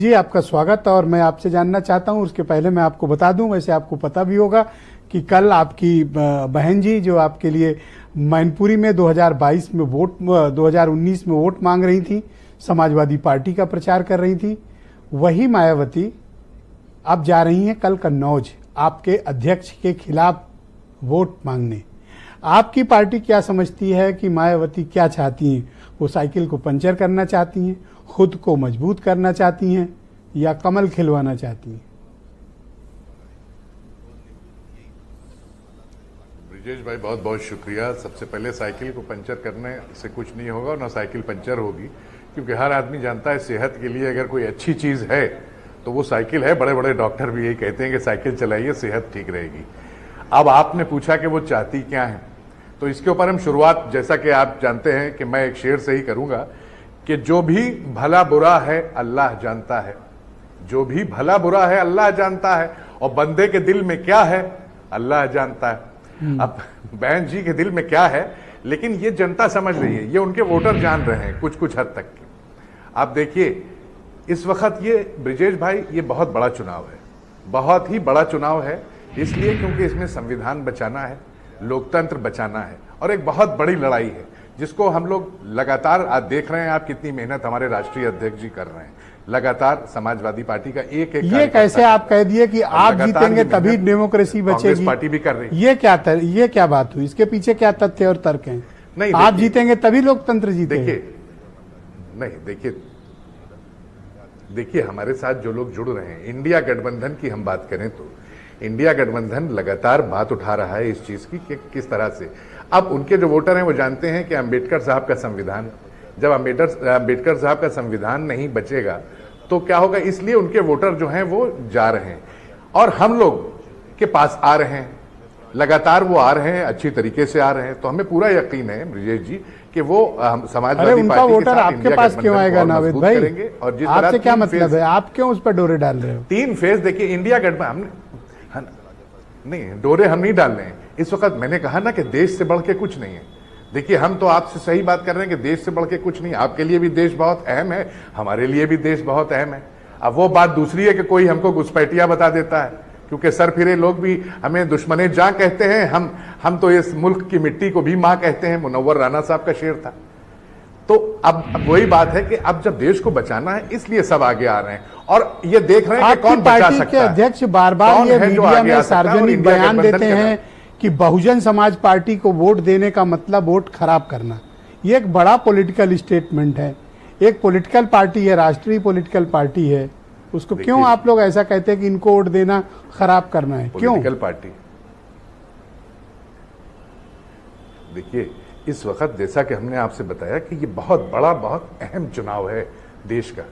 जी आपका स्वागत। और मैं आपसे जानना चाहता हूं, उसके पहले मैं आपको बता दूं, वैसे आपको पता भी होगा कि कल आपकी बहन जी जो आपके लिए मैनपुरी में 2019 में वोट मांग रही थी, समाजवादी पार्टी का प्रचार कर रही थी, वही मायावती अब जा रही हैं कल कन्नौज आपके अध्यक्ष के खिलाफ वोट मांगने। आपकी पार्टी क्या समझती है कि मायावती क्या चाहती हैं? वो साइकिल को पंचर करना चाहती हैं, खुद को मजबूत करना चाहती हैं, या कमल खिलवाना चाहती हैं? ब्रिजेश भाई बहुत बहुत शुक्रिया। सबसे पहले साइकिल को पंचर करने से कुछ नहीं होगा और ना साइकिल पंचर होगी, क्योंकि हर आदमी जानता है सेहत के लिए अगर कोई अच्छी चीज़ है तो वो साइकिल है। बड़े बड़े डॉक्टर भी यही कहते हैं कि साइकिल चलाइए, सेहत ठीक रहेगी। अब आपने पूछा कि वो चाहती क्या है, तो इसके ऊपर हम शुरुआत, जैसा कि आप जानते हैं कि मैं एक शेर से ही करूंगा कि जो भी भला बुरा है अल्लाह जानता है, जो भी भला बुरा है अल्लाह जानता है, और बंदे के दिल में क्या है अल्लाह जानता है। अब बहन जी के दिल में क्या है, लेकिन ये जनता समझ रही है, ये उनके वोटर जान रहे हैं कुछ कुछ हद तक के। आप देखिए इस वक्त ये ब्रिजेश भाई, ये बहुत बड़ा चुनाव है, बहुत ही बड़ा चुनाव है, इसलिए क्योंकि इसमें संविधान बचाना है, लोकतंत्र बचाना है, और एक बहुत बड़ी लड़ाई है जिसको हम लोग लगातार आज देख रहे हैं। आप कितनी मेहनत हमारे राष्ट्रीय अध्यक्ष जी कर रहे हैं, लगातार समाजवादी पार्टी का एक ये कैसे आप कह दिए कि आप जीतेंगे तभी डेमोक्रेसी बचेगी? पार्टी भी कर रही है। ये क्या बात हुई? इसके पीछे क्या तथ्य और तर्क हैं? नहीं, आप जीतेंगे तभी लोकतंत्र जीतेंगे। देखिए हमारे साथ जो लोग जुड़ रहे हैं, इंडिया गठबंधन की हम बात करें तो इंडिया गठबंधन लगातार बात उठा रहा है इस चीज की कि किस तरह से अब उनके जो वोटर हैं वो जानते हैं कि अंबेडकर साहब का संविधान, जब अंबेडकर साहब का संविधान नहीं बचेगा तो क्या होगा, इसलिए उनके वोटर जो हैं वो जा रहे हैं और हम लोग के पास आ रहे हैं, लगातार वो आ रहे हैं, अच्छी तरीके से आ रहे हैं। तो हमें पूरा यकीन है ब्रिजेश जी कि वो समाजवादी पार्टी के वोटर आपके पास क्यों आएगा नावेद भाई? और जिस आपसे क्या मतलब है, आप क्यों उस पर डोरे डाल रहे हो? 3 फेज देखिए, इंडिया गठबंधन नहीं, डोरे हम नहीं डाल रहे हैं इस वक्त। मैंने कहा ना कि देश से बढ़ के कुछ नहीं है। देखिए हम तो आपसे सही बात कर रहे हैं कि देश से बढ़ के कुछ नहीं। आपके लिए भी देश बहुत अहम है, हमारे लिए भी देश बहुत अहम है। अब वो बात दूसरी है कि कोई हमको घुसपैठिया बता देता है, क्योंकि सर फिरे लोग भी हमें दुश्मने जां कहते हैं। हम तो इस मुल्क की मिट्टी को भी मां कहते हैं, मुनव्वर राना साहब का शेर था। तो अब वही बात है कि अब जब देश को बचाना है इसलिए सब आगे आ रहे हैं और ये देख रहे हैं कि कौन बचा सकता है। के अध्यक्ष बार बार ये मीडिया में सार्वजनिक बयान देते हैं कि बहुजन समाज पार्टी को वोट देने का मतलब वोट खराब करना। ये एक बड़ा पॉलिटिकल स्टेटमेंट है। एक पॉलिटिकल पार्टी है, राष्ट्रीय पॉलिटिकल पार्टी है, उसको क्यों आप लोग ऐसा कहते हैं कि इनको वोट देना खराब करना है? क्यों? पॉलिटिकल पार्टी, देखिए इस वक्त जैसा कि हमने आपसे बताया कि ये बहुत बड़ा, बहुत अहम चुनाव है, देश का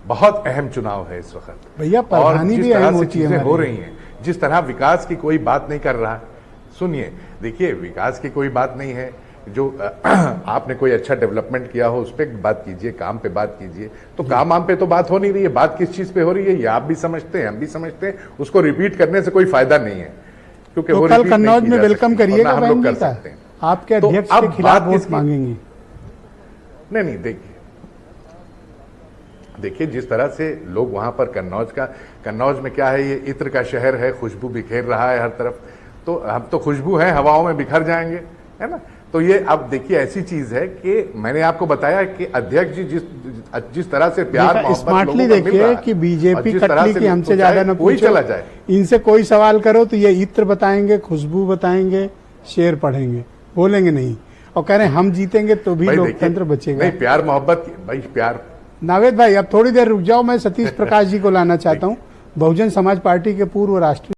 बहुत अहम चुनाव है इस वक्त भैया। प्रधानी भी अहम होती है, हो रही हैं, जिस तरह विकास की कोई बात नहीं कर रहा। सुनिए, देखिए विकास की कोई बात नहीं है, जो आपने कोई अच्छा डेवलपमेंट किया हो उस पर बात कीजिए, काम पे बात कीजिए। तो काम पे तो बात हो नहीं रही है, बात किस चीज पे हो रही है ये आप भी समझते हैं, हम भी समझते हैं। उसको रिपीट करने से कोई फायदा नहीं है, क्योंकि तो कल कन्नौज में वेलकम करिएगा बहन जी का, आपके अध्यक्ष के खिलाफ वोट मांगेंगे। नहीं, देखिए जिस तरह से लोग वहां पर कन्नौज में क्या है, ये इत्र का शहर है, खुशबू बिखेर रहा है हर तरफ। तो हम तो खुशबू है, हवाओं में बिखर जाएंगे, है ना। तो ये अब देखिए ऐसी चीज है कि मैंने आपको बताया कि अध्यक्ष जी जिस तरह से प्यार स्मार्टली देखिए कि बीजेपी कटली की हमसे ज्यादा न कोई चला जाए, इनसे कोई सवाल करो तो ये इत्र बताएंगे, खुशबू बताएंगे, शेर पढ़ेंगे, बोलेंगे नहीं, और कह रहे हैं हम जीतेंगे तो भी लोकतंत्र बचेगा। नहीं, प्यार मोहब्बत भाई, प्यार। नावेद भाई अब थोड़ी देर रुक जाओ, मैं सतीश प्रकाश जी को लाना चाहता हूँ, बहुजन समाज पार्टी के पूर्व राष्ट्रीय